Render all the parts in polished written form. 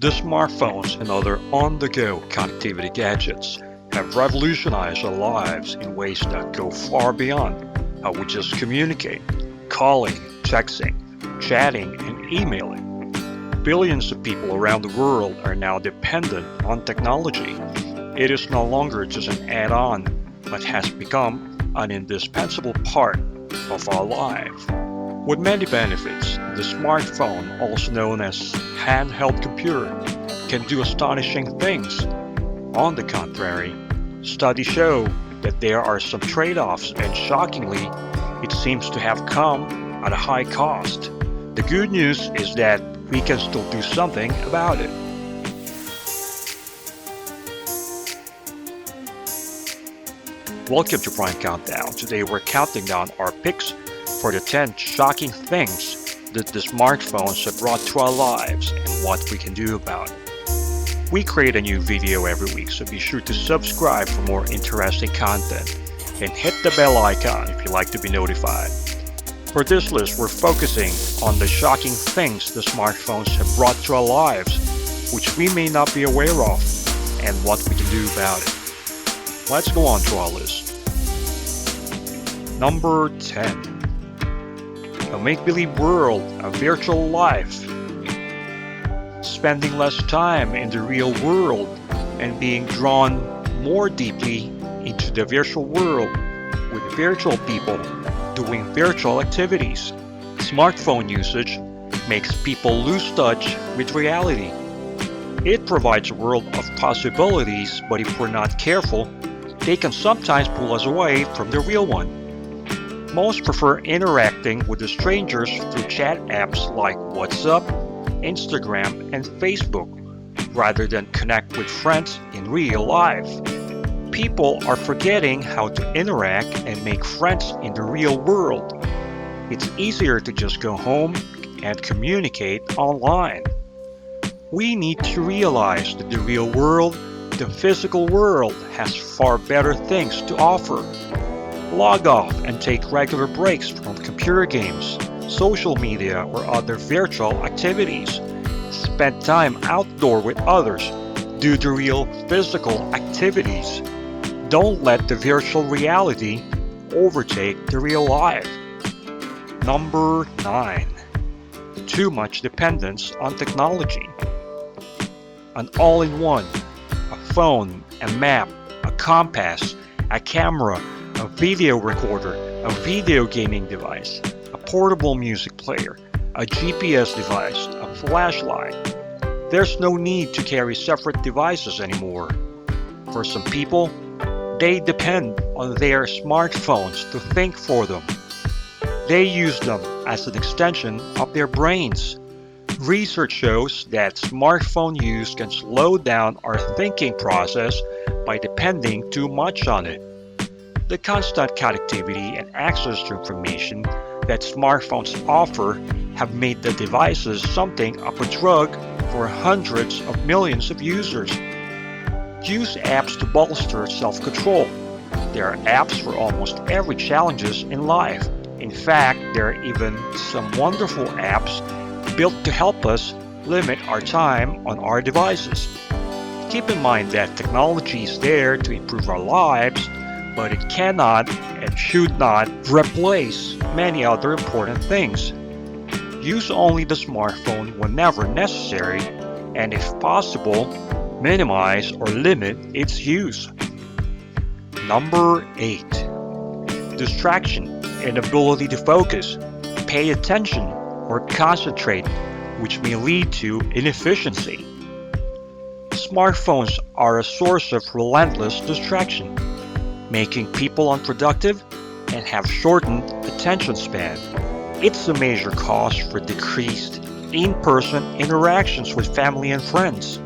The smartphones and other on-the-go connectivity gadgets have revolutionized our lives in ways that go far beyond how we just communicate, calling, texting, chatting, and emailing. Billions of people around the world are now dependent on technology. It is no longer just an add-on, but has become an indispensable part of our life. With many benefits, the smartphone, also known as handheld computer, can do astonishing things. On the contrary, studies show that there are some trade-offs, and shockingly, it seems to have come at a high cost. The good news is that we can still do something about it. Welcome to Prime Countdown. Today we're counting down our picks for the 10 shocking things that the smartphones have brought to our lives and what we can do about it. We create a new video every week, so be sure to subscribe for more interesting content and hit the bell icon if you like to be notified. For this list, we're focusing on the shocking things the smartphones have brought to our lives, which we may not be aware of, and what we can do about it. Let's go on to our list. Number 10. A make-believe world, a virtual life. Spending less time in the real world and being drawn more deeply into the virtual world with virtual people doing virtual activities. Smartphone usage makes people lose touch with reality. It provides a world of possibilities, but if we're not careful, they can sometimes pull us away from the real one. Most prefer interacting with the strangers through chat apps like WhatsApp, Instagram, and Facebook, rather than connect with friends in real life. People are forgetting how to interact and make friends in the real world. It's easier to just go home and communicate online. We need to realize that the real world, the physical world, has far better things to offer. Log off and take regular breaks from computer games, social media, or other virtual activities. Spend time outdoor with others. Do the real physical activities. Don't let the virtual reality overtake the real life. Number 9. Too much dependence on technology. An all-in-one, a phone, a map, a compass, a camera, a video recorder, a video gaming device, a portable music player, a GPS device, a flashlight. There's no need to carry separate devices anymore. For some people, they depend on their smartphones to think for them. They use them as an extension of their brains. Research shows that smartphone use can slow down our thinking process by depending too much on it. The constant connectivity and access to information that smartphones offer have made the devices something of a drug for hundreds of millions of users. Use apps to bolster self-control. There are apps for almost every challenges in life. In fact, there are even some wonderful apps built to help us limit our time on our devices. Keep in mind that technology is there to improve our lives, but it cannot and should not replace many other important things. Use only the smartphone whenever necessary, and if possible, minimize or limit its use. Number 8. Distraction, inability to focus, pay attention, or concentrate, which may lead to inefficiency. Smartphones are a source of relentless distraction, making people unproductive and have shortened attention span. It's a major cause for decreased in-person interactions with family and friends.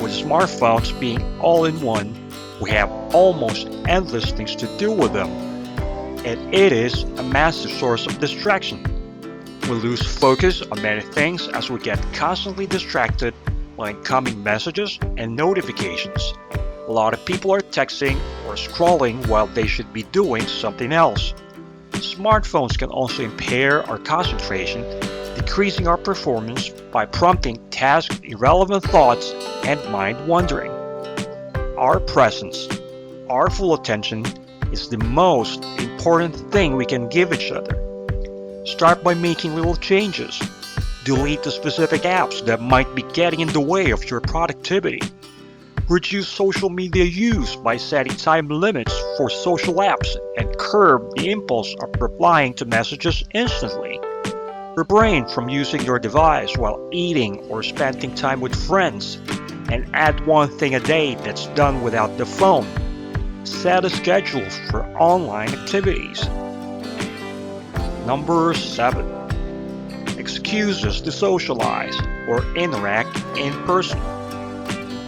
With smartphones being all-in-one, we have almost endless things to do with them, and it is a massive source of distraction. We lose focus on many things as we get constantly distracted by incoming messages and notifications. A lot of people are texting or scrolling while they should be doing something else. Smartphones can also impair our concentration. The increasing our performance by prompting task-irrelevant thoughts and mind-wandering. Our presence, our full attention, is the most important thing we can give each other. Start by making little changes. Delete the specific apps that might be getting in the way of your productivity. Reduce social media use by setting time limits for social apps and curb the impulse of replying to messages instantly. Refrain from using your device while eating or spending time with friends, and add one thing a day that's done without the phone. Set a schedule for online activities. Number 7. Excuses to socialize or interact in person.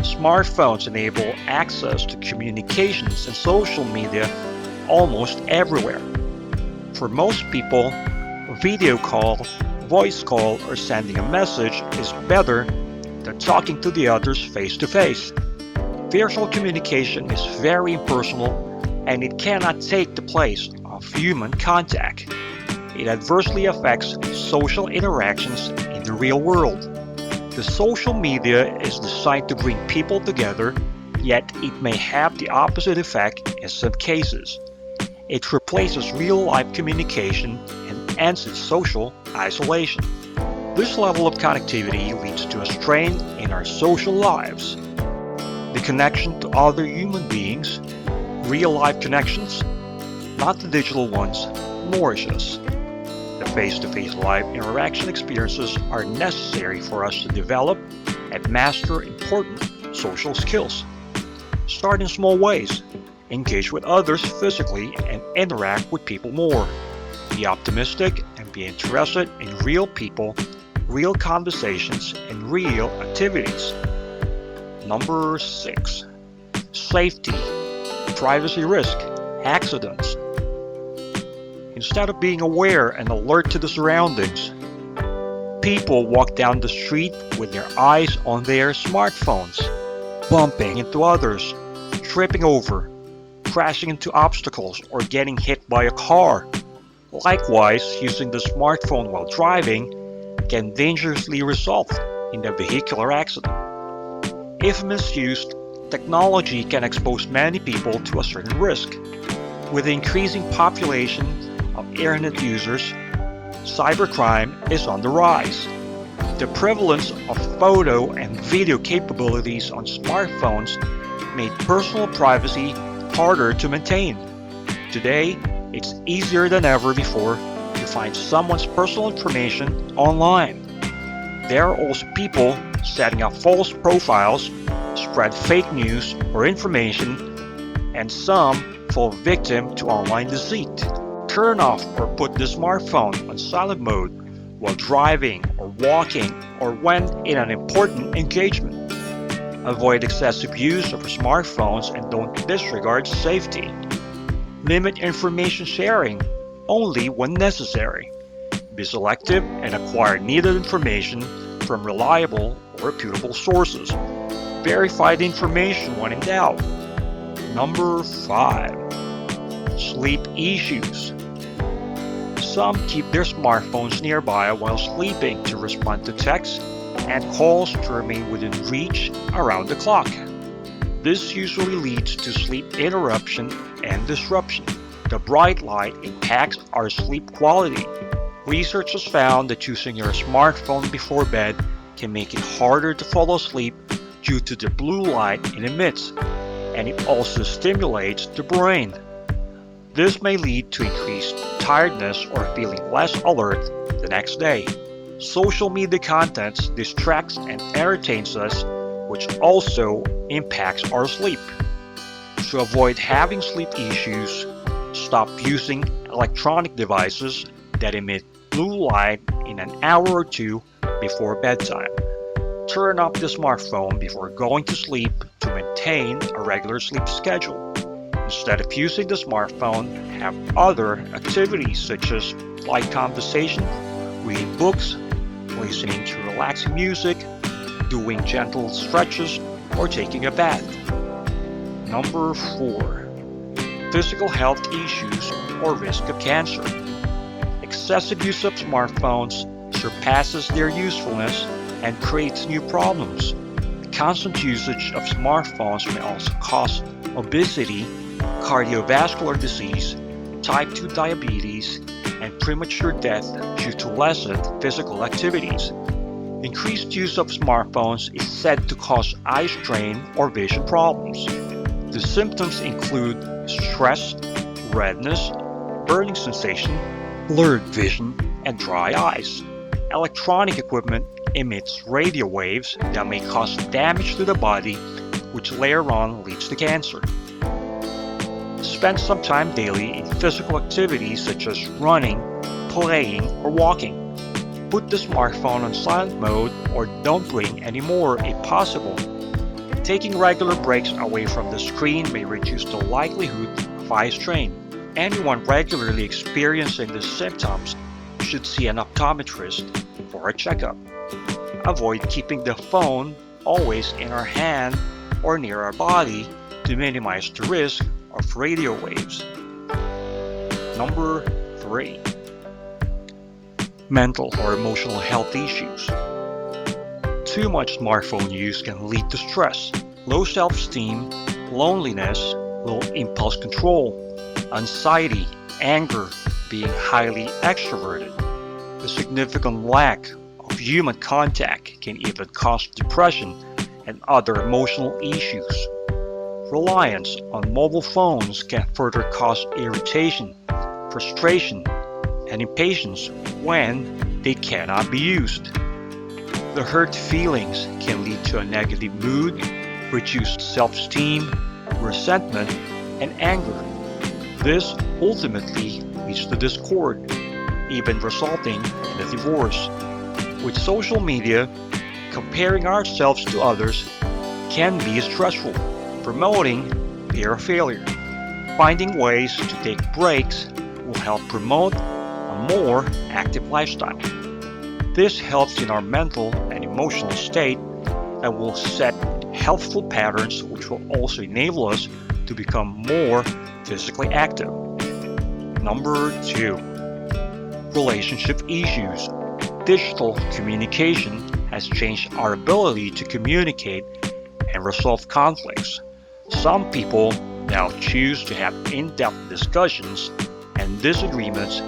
Smartphones enable access to communications and social media almost everywhere. For most people, video call, voice call, or sending a message is better than talking to the others face to face. Virtual communication is very impersonal and it cannot take the place of human contact. It adversely affects social interactions in the real world. The social media is designed to bring people together, yet it may have the opposite effect in some cases. It replaces real-life communication and ends in social isolation. This level of connectivity leads to a strain in our social lives. The connection to other human beings, real-life connections, not the digital ones, nourishes. The face-to-face live interaction experiences are necessary for us to develop and master important social skills. Start in small ways. Engage with others physically and interact with people more. Be optimistic and be interested in real people, real conversations, and real activities. Number 6. Safety, privacy risk, accidents. Instead of being aware and alert to the surroundings, people walk down the street with their eyes on their smartphones, bumping into others, tripping over, crashing into obstacles, or getting hit by a car. Likewise, using the smartphone while driving can dangerously result in a vehicular accident. If misused, technology can expose many people to a certain risk. With the increasing population of internet users, cybercrime is on the rise. The prevalence of photo and video capabilities on smartphones made personal privacy harder to maintain. Today, it's easier than ever before to find someone's personal information online. There are also people setting up false profiles, spread fake news or information, and some fall victim to online deceit. Turn off or put the smartphone on silent mode while driving or walking or when in an important engagement. Avoid excessive use of your smartphones and don't disregard safety. Limit information sharing only when necessary. Be selective and acquire needed information from reliable or reputable sources. Verify the information when in doubt. Number 5. Sleep issues. Some keep their smartphones nearby while sleeping to respond to texts and calls to remain within reach around the clock. This usually leads to sleep interruption and disruption. The bright light impacts our sleep quality. Research has found that using your smartphone before bed can make it harder to fall asleep due to the blue light it emits, and it also stimulates the brain. This may lead to increased tiredness or feeling less alert the next day. Social media content distracts and entertains us, which also impacts our sleep. To avoid having sleep issues, stop using electronic devices that emit blue light in an hour or two before bedtime. Turn off the smartphone before going to sleep to maintain a regular sleep schedule. Instead of using the smartphone, have other activities such as light conversation, reading books, listening to relaxing music, doing gentle stretches, or taking a bath. Number 4. Physical health issues or risk of cancer. Excessive use of smartphones, surpasses their usefulness and creates new problems. Constant usage of smartphones may also cause obesity, cardiovascular disease, type 2 diabetes, and premature death due to lessened physical activities. Increased use of smartphones is said to cause eye strain or vision problems. The symptoms include stress, redness, burning sensation, blurred vision, and dry eyes. Electronic equipment emits radio waves that may cause damage to the body, which later on leads to cancer. Spend some time daily in physical activities such as running, playing, or walking. Put the smartphone on silent mode or don't bring any more if possible. Taking regular breaks away from the screen may reduce the likelihood of eye strain. Anyone regularly experiencing the symptoms should see an optometrist for a checkup. Avoid keeping the phone always in our hand or near our body to minimize the risk of radio waves. Number 3. Mental or emotional health issues. Too much smartphone use can lead to stress, low self-esteem, loneliness, low impulse control, anxiety, anger, being highly extroverted. The significant lack of human contact can even cause depression and other emotional issues. Reliance on mobile phones can further cause irritation, frustration, and impatience when they cannot be used. The hurt feelings can lead to a negative mood, reduced self-esteem, resentment, and anger. This ultimately leads to discord, even resulting in a divorce. With social media, comparing ourselves to others can be stressful, promoting fear of failure. Finding ways to take breaks will help promote a more active lifestyle. This helps in our mental and emotional state and will set healthful patterns which will also enable us to become more physically active. Number 2. Relationship issues. Digital communication has changed our ability to communicate and resolve conflicts. Some people now choose to have in-depth discussions and disagreements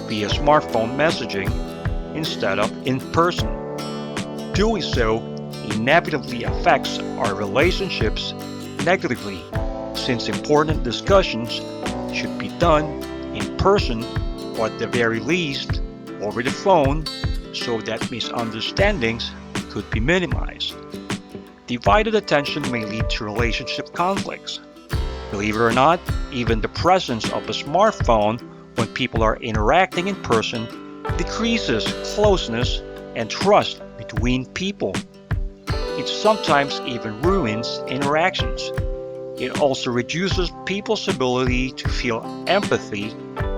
via smartphone messaging instead of in person. Doing so inevitably affects our relationships negatively, since important discussions should be done in person or at the very least over the phone so that misunderstandings could be minimized. Divided attention may lead to relationship conflicts. Believe it or not, even the presence of a smartphone when people are interacting in person decreases closeness and trust between people. It sometimes even ruins interactions. It also reduces people's ability to feel empathy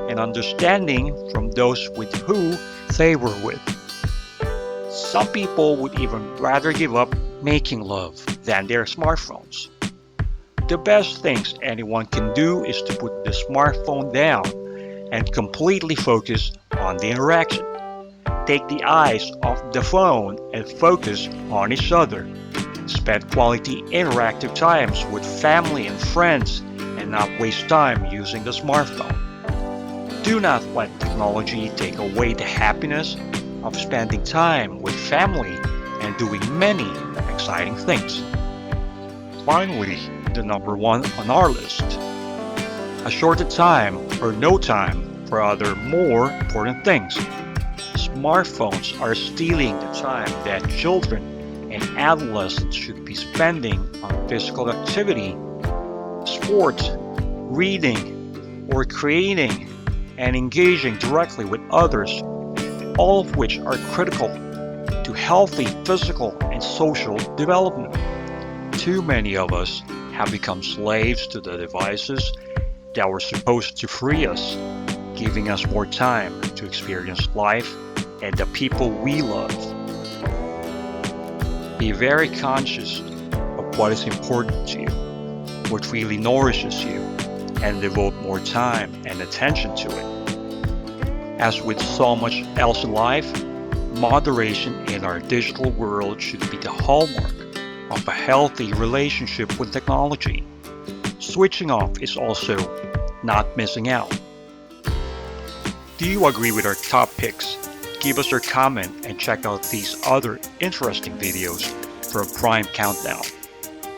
and understanding from those with whom they were with. Some people would even rather give up making love than their smartphones. The best things anyone can do is to put the smartphone down and completely focus on the interaction. Take the eyes off the phone and focus on each other. Spend quality interactive times with family and friends and not waste time using the smartphone. Do not let technology take away the happiness of spending time with family and doing many exciting things. Finally, the number 1 on our list. A shorter time or no time for other more important things. Smartphones are stealing the time that children and adolescents should be spending on physical activity, sports, reading, or creating and engaging directly with others, all of which are critical to healthy physical and social development. Too many of us have become slaves to the devices that were supposed to free us, giving us more time to experience life and the people we love. Be very conscious of what is important to you, what really nourishes you, and devote more time and attention to it. As with so much else in life, Moderation in our digital world should be the hallmark of a healthy relationship with technology. Switching off is also not missing out. Do you agree with our top picks? Give us your comment and check out these other interesting videos from Prime Countdown.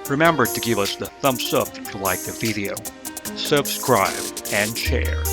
Remember to give us the thumbs up if you like the video, subscribe, and share.